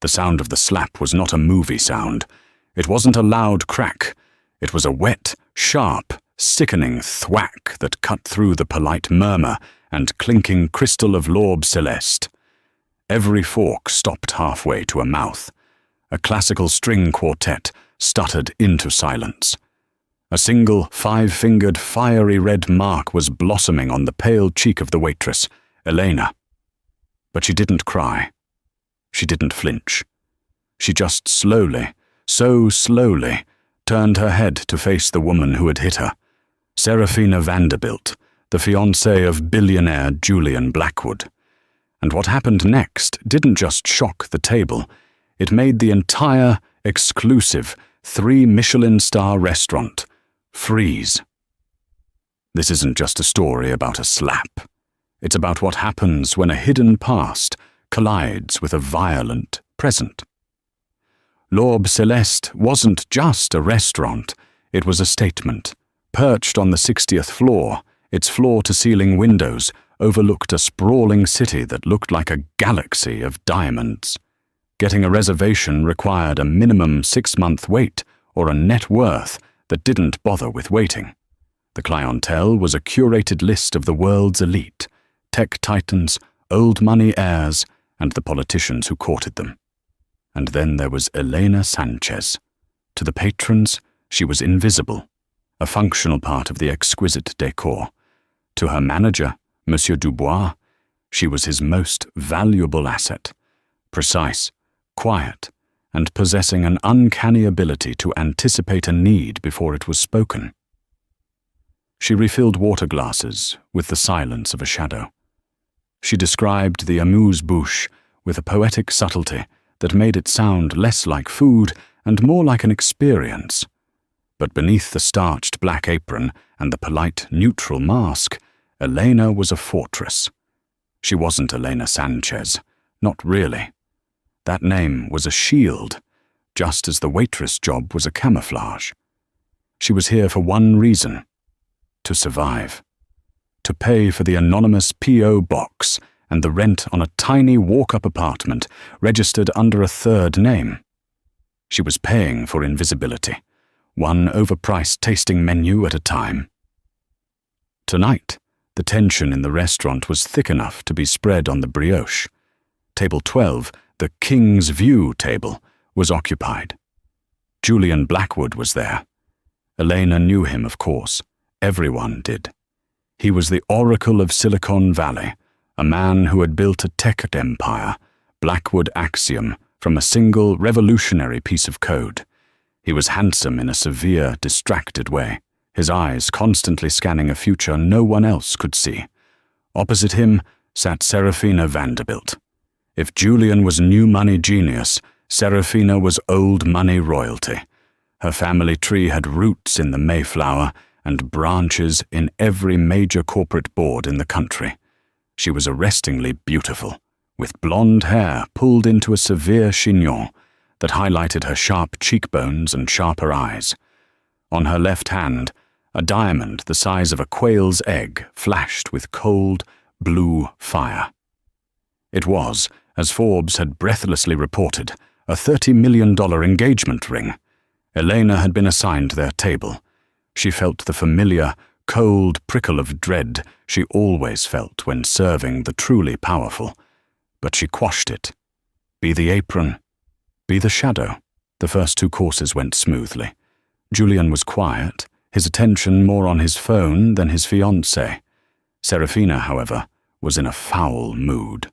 The sound of the slap was not a movie sound. It wasn't a loud crack. It was a wet, sharp, sickening thwack that cut through the polite murmur and clinking crystal of L'Orbe Celeste. Every fork stopped halfway to a mouth. A classical string quartet stuttered into silence. A single five-fingered fiery red mark was blossoming on the pale cheek of the waitress, Elena. But she didn't cry. She didn't flinch. She just slowly, so slowly, turned her head to face the woman who had hit her, Serafina Vanderbilt, the fiancée of billionaire Julian Blackwood. And what happened next didn't just shock the table, it made the entire, exclusive, 3-Michelin-star restaurant freeze. This isn't just a story about a slap. It's about what happens when a hidden past collides with a violent present. L'Orbe Celeste wasn't just a restaurant, it was a statement. Perched on the 60th floor, its floor-to-ceiling windows overlooked a sprawling city that looked like a galaxy of diamonds. Getting a reservation required a minimum 6-month wait or a net worth that didn't bother with waiting. The clientele was a curated list of the world's elite, tech titans, old money heirs, and the politicians who courted them. And then there was Elena Sanchez. To the patrons, she was invisible, a functional part of the exquisite decor. To her manager, Monsieur Dubois, she was his most valuable asset, precise, quiet, and possessing an uncanny ability to anticipate a need before it was spoken. She refilled water glasses with the silence of a shadow. She described the amuse-bouche with a poetic subtlety that made it sound less like food and more like an experience. But beneath the starched black apron and the polite, neutral mask, Elena was a fortress. She wasn't Elena Sanchez, not really. That name was a shield, just as the waitress job was a camouflage. She was here for one reason: to survive. To pay for the anonymous P.O. box and the rent on a tiny walk-up apartment registered under a third name. She was paying for invisibility, one overpriced tasting menu at a time. Tonight, the tension in the restaurant was thick enough to be spread on the brioche. Table 12, the King's View table, was occupied. Julian Blackwood was there. Elena knew him, of course. Everyone did. He was the oracle of Silicon Valley, a man who had built a tech empire, Blackwood Axiom, from a single revolutionary piece of code. He was handsome in a severe, distracted way, his eyes constantly scanning a future no one else could see. Opposite him sat Serafina Vanderbilt. If Julian was new money genius, Serafina was old money royalty. Her family tree had roots in the Mayflower and branches in every major corporate board in the country. She was arrestingly beautiful, with blonde hair pulled into a severe chignon that highlighted her sharp cheekbones and sharper eyes. On her left hand, a diamond the size of a quail's egg flashed with cold, blue fire. It was, as Forbes had breathlessly reported, a $30 million engagement ring. Elena had been assigned their table. She felt the familiar, cold prickle of dread she always felt when serving the truly powerful, but she quashed it. Be the apron, be the shadow. The first 2 courses went smoothly. Julian was quiet, his attention more on his phone than his fiancée. Serafina, however, was in a foul mood.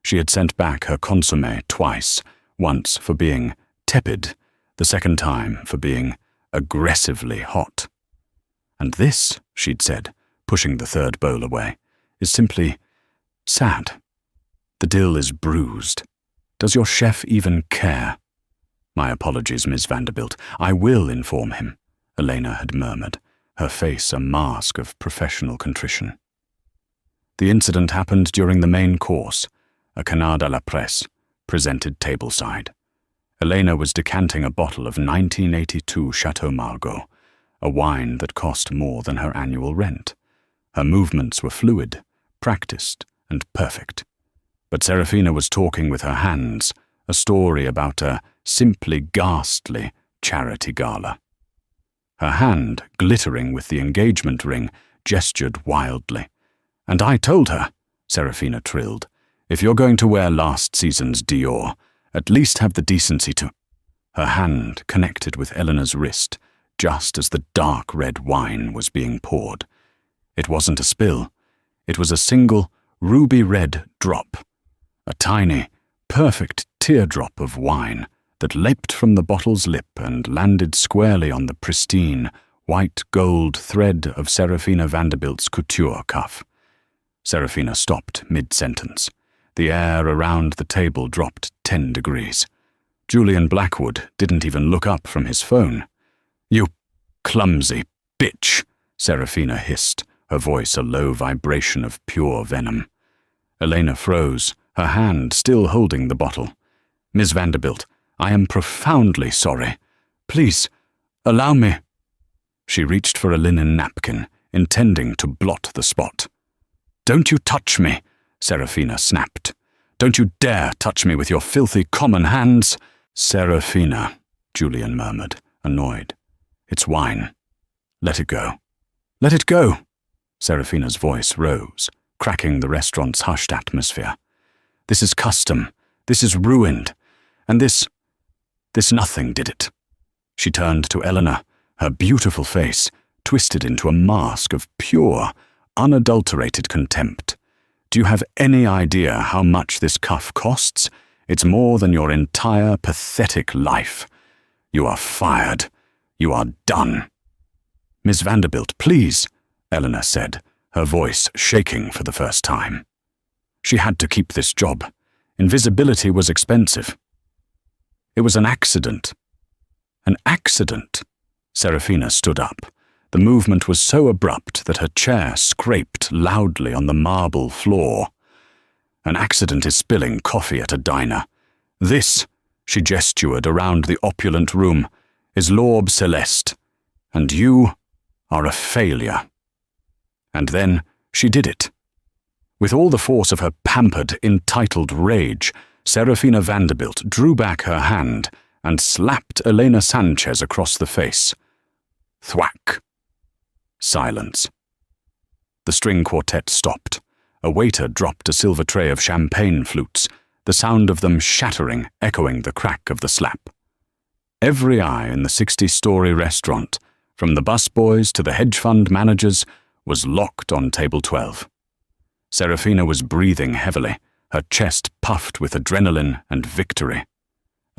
She had sent back her consommé twice, once for being tepid, the second time for being aggressively hot. And this, she'd said, pushing the third bowl away, is simply sad. The dill is bruised. Does your chef even care? My apologies, Miss Vanderbilt. I will inform him, Elena had murmured, her face a mask of professional contrition. The incident happened during the main course, a canard à la presse, presented tableside. Elena was decanting a bottle of 1982 Chateau Margaux, a wine that cost more than her annual rent. Her movements were fluid, practiced, and perfect. But Serafina was talking with her hands, a story about a simply ghastly charity gala. Her hand, glittering with the engagement ring, gestured wildly. "And I told her," Serafina trilled, "if you're going to wear last season's Dior, at least have the decency to—" Her hand connected with Eleanor's wrist just as the dark red wine was being poured. It wasn't a spill. It was a single, ruby-red drop. A tiny, perfect teardrop of wine that leapt from the bottle's lip and landed squarely on the pristine, white-gold thread of Serafina Vanderbilt's couture cuff. Serafina stopped mid-sentence. The air around the table dropped 10 degrees. Julian Blackwood didn't even look up from his phone. "You clumsy bitch," Serafina hissed, her voice a low vibration of pure venom. Elena froze, her hand still holding the bottle. "Miss Vanderbilt, I am profoundly sorry. Please, allow me." She reached for a linen napkin, intending to blot the spot. "Don't you touch me," Serafina snapped. "Don't you dare touch me with your filthy common hands." "Serafina," Julian murmured, annoyed. "It's wine. Let it go." "Let it go." Serafina's voice rose, cracking the restaurant's hushed atmosphere. "This is custom. This is ruined. And this nothing did it." She turned to Eleanor, her beautiful face twisted into a mask of pure, unadulterated contempt. "Do you have any idea how much this cuff costs? It's more than your entire pathetic life. You are fired. You are done." "Miss Vanderbilt, please," Eleanor said, her voice shaking for the first time. She had to keep this job. Invisibility was expensive. "It was an accident." "An accident?" Serafina stood up. The movement was so abrupt that her chair scraped loudly on the marble floor. "An accident is spilling coffee at a diner. This," she gestured around the opulent room, "is L'Orbe Celeste. And you are a failure." And then she did it. With all the force of her pampered, entitled rage, Serafina Vanderbilt drew back her hand and slapped Elena Sanchez across the face. Thwack. Silence. The string quartet stopped. A waiter dropped a silver tray of champagne flutes, the sound of them shattering, echoing the crack of the slap. Every eye in the 60-story restaurant, from the busboys to the hedge fund managers, was locked on table 12. Serafina was breathing heavily, her chest puffed with adrenaline and victory.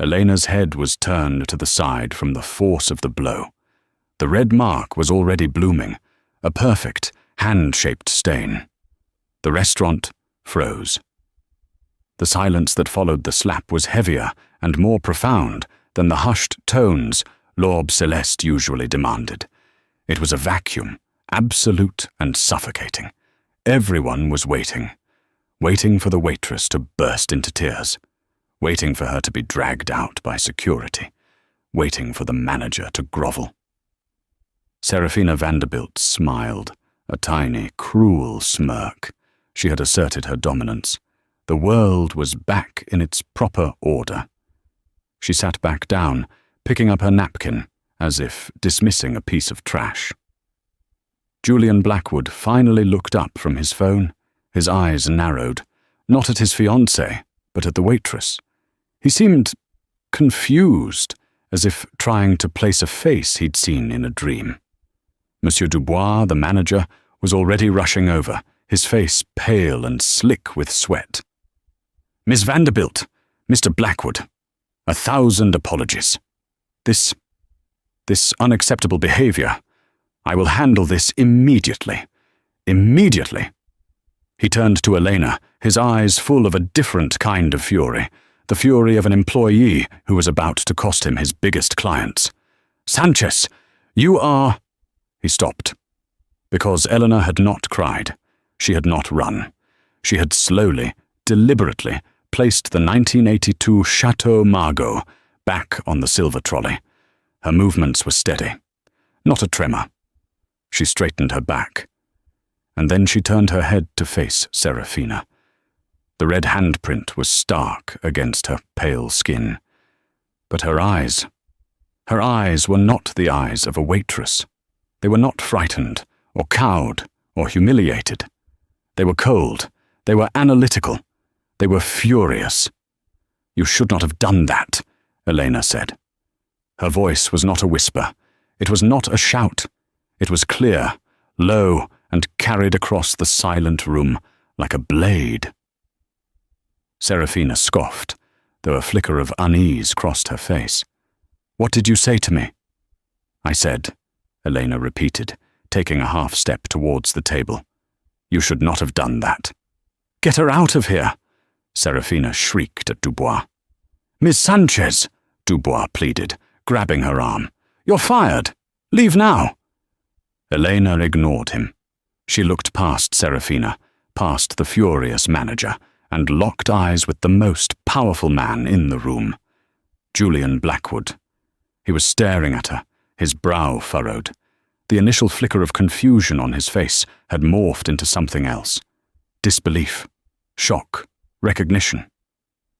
Elena's head was turned to the side from the force of the blow. The red mark was already blooming, a perfect, hand-shaped stain. The restaurant froze. The silence that followed the slap was heavier and more profound than the hushed tones L'Orbe Celeste usually demanded. It was a vacuum, absolute and suffocating. Everyone was waiting for the waitress to burst into tears, waiting for her to be dragged out by security, waiting for the manager to grovel. Serafina Vanderbilt smiled, a tiny, cruel smirk. She had asserted her dominance. The world was back in its proper order. She sat back down, picking up her napkin, as if dismissing a piece of trash. Julian Blackwood finally looked up from his phone. His eyes narrowed, not at his fiancée, but at the waitress. He seemed confused, as if trying to place a face he'd seen in a dream. Monsieur Dubois, the manager, was already rushing over, his face pale and slick with sweat. "Miss Vanderbilt, Mr. Blackwood, 1,000 apologies. This unacceptable behavior. I will handle this immediately. Immediately." He turned to Elena, his eyes full of a different kind of fury, the fury of an employee who was about to cost him his biggest clients. "Sanchez, you are—" He stopped. Because Eleanor had not cried. She had not run. She had slowly, deliberately placed the 1982 Chateau Margaux back on the silver trolley. Her movements were steady. Not a tremor. She straightened her back. And then she turned her head to face Serafina. The red handprint was stark against her pale skin. But her eyes were not the eyes of a waitress. They were not frightened, or cowed, or humiliated. They were cold. They were analytical. They were furious. "You should not have done that," Elena said. Her voice was not a whisper. It was not a shout. It was clear, low, and carried across the silent room like a blade. Serafina scoffed, though a flicker of unease crossed her face. "What did you say to me?" "I said," Elena repeated, taking a half step towards the table. "You should not have done that." "Get her out of here!" Serafina shrieked at Dubois. "Miss Sanchez," Dubois pleaded, grabbing her arm. "You're fired. Leave now." Elena ignored him. She looked past Serafina, past the furious manager, and locked eyes with the most powerful man in the room, Julian Blackwood. He was staring at her, his brow furrowed. The initial flicker of confusion on his face had morphed into something else. Disbelief, shock, recognition.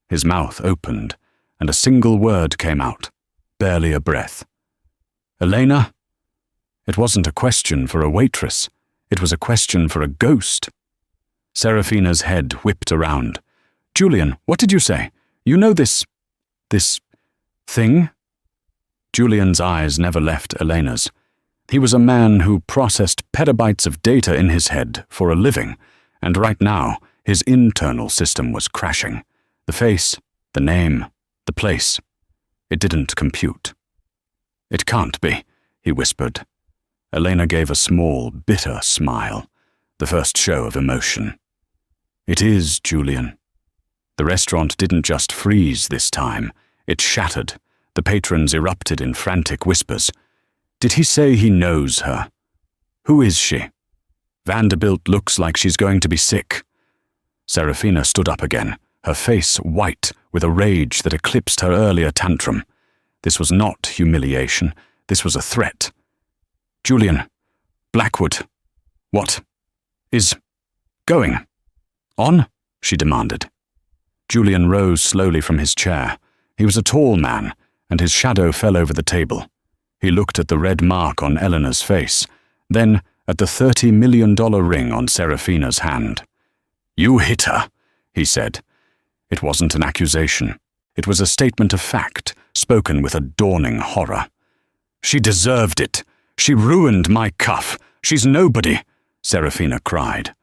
His mouth opened, and a single word came out, barely a breath. "Elena?" It wasn't a question for a waitress. It was a question for a ghost. Serafina's head whipped around. "Julian, what did you say? You know this thing?" Julian's eyes never left Elena's. He was a man who processed petabytes of data in his head for a living, and right now his internal system was crashing. The face, the name, the place. It didn't compute. "It can't be," he whispered. Elena gave a small, bitter smile, the first show of emotion. "It is, Julian." The restaurant didn't just freeze this time. It shattered. The patrons erupted in frantic whispers. "Did he say he knows her? Who is she? Vanderbilt looks like she's going to be sick." Serafina stood up again, her face white with a rage that eclipsed her earlier tantrum. This was not humiliation. This was a threat. "Julian, Blackwood, what is going on?" she demanded. Julian rose slowly from his chair. He was a tall man, and his shadow fell over the table. He looked at the red mark on Eleanor's face, then at the $30 million ring on Serafina's hand. "You hit her," he said. It wasn't an accusation. It was a statement of fact, spoken with a dawning horror. "She deserved it. She ruined my cuff. She's nobody," Serafina cried.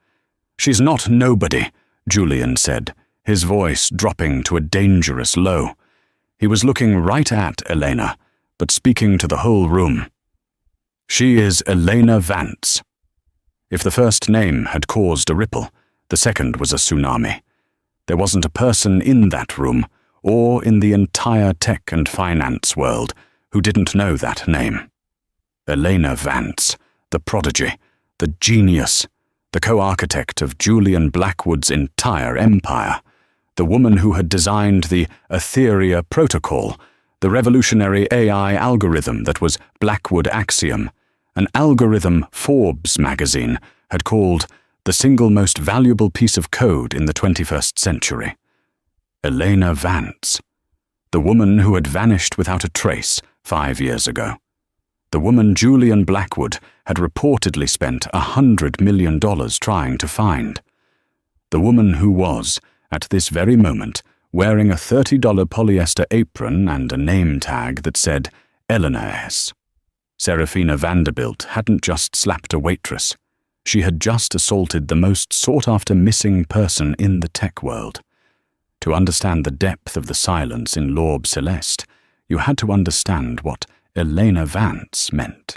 "She's not nobody," Julian said, his voice dropping to a dangerous low. He was looking right at Elena, but speaking to the whole room. "She is Elena Vance." If the first name had caused a ripple, the second was a tsunami. There wasn't a person in that room, or in the entire tech and finance world, who didn't know that name. Elena Vance, the prodigy, the genius, the co-architect of Julian Blackwood's entire empire, the woman who had designed the Etheria protocol, the revolutionary AI algorithm that was Blackwood Axiom, an algorithm Forbes magazine had called the single most valuable piece of code in the 21st century. Elena Vance, the woman who had vanished without a trace 5 years ago. The woman Julian Blackwood had reportedly spent $100 million trying to find. The woman who was, at this very moment, wearing a $30 polyester apron and a name tag that said Eleanor S. Serafina Vanderbilt hadn't just slapped a waitress. She had just assaulted the most sought-after missing person in the tech world. To understand the depth of the silence in L'Orbe Celeste, you had to understand what Elena Vance meant.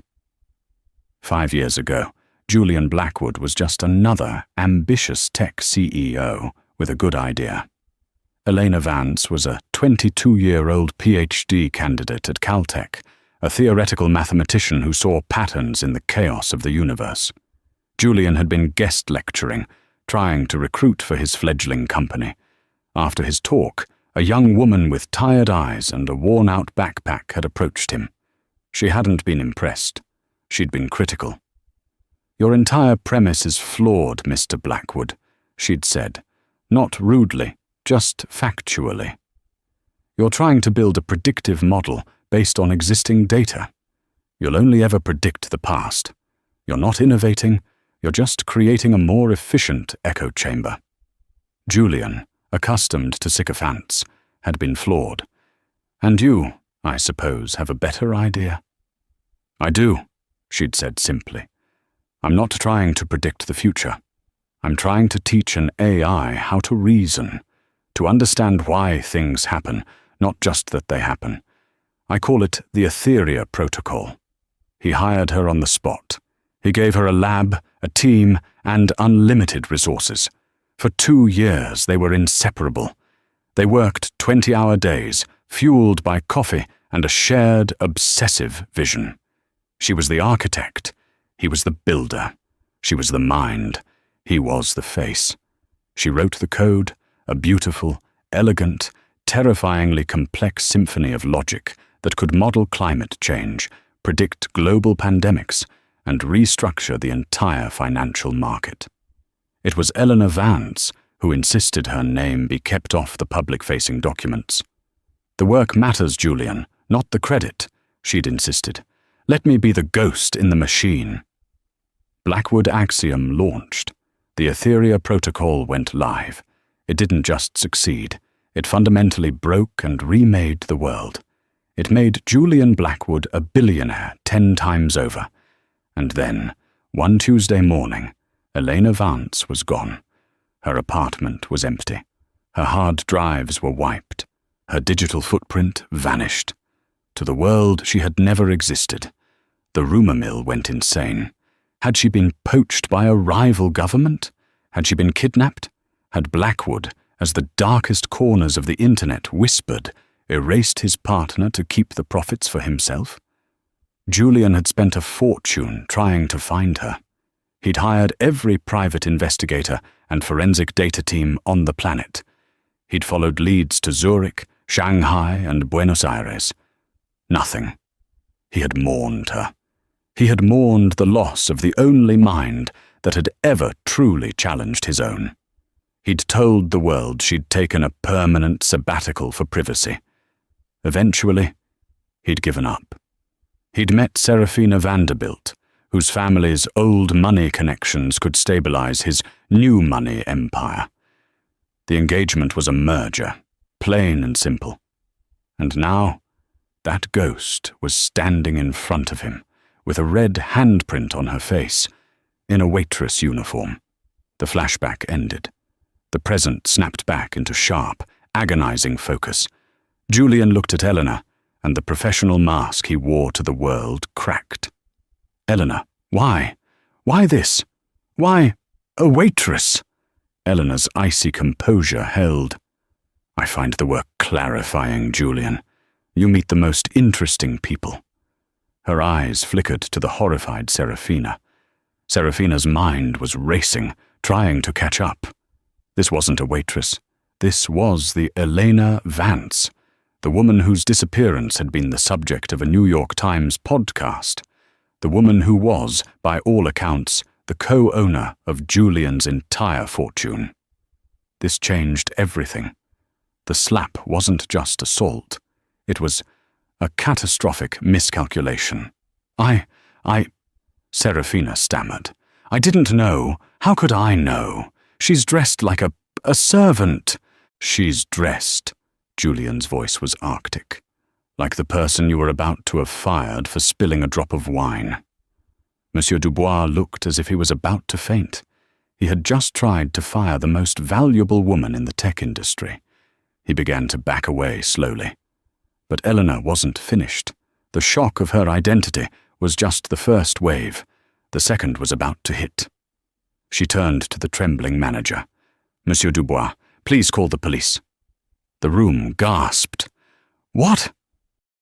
5 years ago, Julian Blackwood was just another ambitious tech CEO with a good idea. Elena Vance was a 22-year-old PhD candidate at Caltech, a theoretical mathematician who saw patterns in the chaos of the universe. Julian had been guest lecturing, trying to recruit for his fledgling company. After his talk, a young woman with tired eyes and a worn-out backpack had approached him. She hadn't been impressed. She'd been critical. "Your entire premise is flawed, Mr. Blackwood," she'd said, Not rudely, just factually. You're trying to build a predictive model based on existing data. You'll only ever predict the past. You're not innovating, you're just creating a more efficient echo chamber. Julian, accustomed to sycophants, had been flawed. And you, I suppose, have a better idea? I do, she'd said simply. I'm not trying to predict the future. I'm trying to teach an AI how to reason, to understand why things happen, not just that they happen. I call it the Etheria Protocol. He hired her on the spot. He gave her a lab, a team, and unlimited resources. For 2 years, they were inseparable. They worked 20-hour days, fueled by coffee and a shared, obsessive vision. She was the architect. He was the builder. She was the mind. He was the face. She wrote the code, a beautiful, elegant, terrifyingly complex symphony of logic that could model climate change, predict global pandemics, and restructure the entire financial market. It was Eleanor Vance who insisted her name be kept off the public-facing documents. The work matters, Julian, not the credit, she'd insisted. Let me be the ghost in the machine. Blackwood Axiom launched. The Etheria Protocol went live. It didn't just succeed. It fundamentally broke and remade the world. It made Julian Blackwood a billionaire 10 times over. And then, one Tuesday morning, Elena Vance was gone. Her apartment was empty. Her hard drives were wiped. Her digital footprint vanished. To the world, she had never existed. The rumor mill went insane. Had she been poached by a rival government? Had she been kidnapped? Had Blackwood, as the darkest corners of the internet whispered, erased his partner to keep the profits for himself? Julian had spent a fortune trying to find her. He'd hired every private investigator and forensic data team on the planet. He'd followed leads to Zurich, Shanghai, and Buenos Aires. Nothing. He had mourned her. He had mourned the loss of the only mind that had ever truly challenged his own. He'd told the world she'd taken a permanent sabbatical for privacy. Eventually, he'd given up. He'd met Serafina Vanderbilt, whose family's old money connections could stabilize his new money empire. The engagement was a merger, plain and simple. And now, that ghost was standing in front of him, with a red handprint on her face, in a waitress uniform. The flashback ended. The present snapped back into sharp, agonizing focus. Julian looked at Eleanor, and the professional mask he wore to the world cracked. Eleanor, why? Why this? Why a waitress? Eleanor's icy composure held. I find the work clarifying, Julian. You meet the most interesting people. Her eyes flickered to the horrified Serafina. Serafina's mind was racing, trying to catch up. This wasn't a waitress. This was the Elena Vance, the woman whose disappearance had been the subject of a New York Times podcast, the woman who was, by all accounts, the co-owner of Julian's entire fortune. This changed everything. The slap wasn't just assault. It was a catastrophic miscalculation. Serafina stammered. I didn't know. How could I know? She's dressed like a servant. She's dressed. Julian's voice was arctic, like the person you were about to have fired for spilling a drop of wine. Monsieur Dubois looked as if he was about to faint. He had just tried to fire the most valuable woman in the tech industry. He began to back away slowly. But Eleanor wasn't finished. The shock of her identity was just the first wave. The second was about to hit. She turned to the trembling manager. Monsieur Dubois, please call the police. The room gasped. What?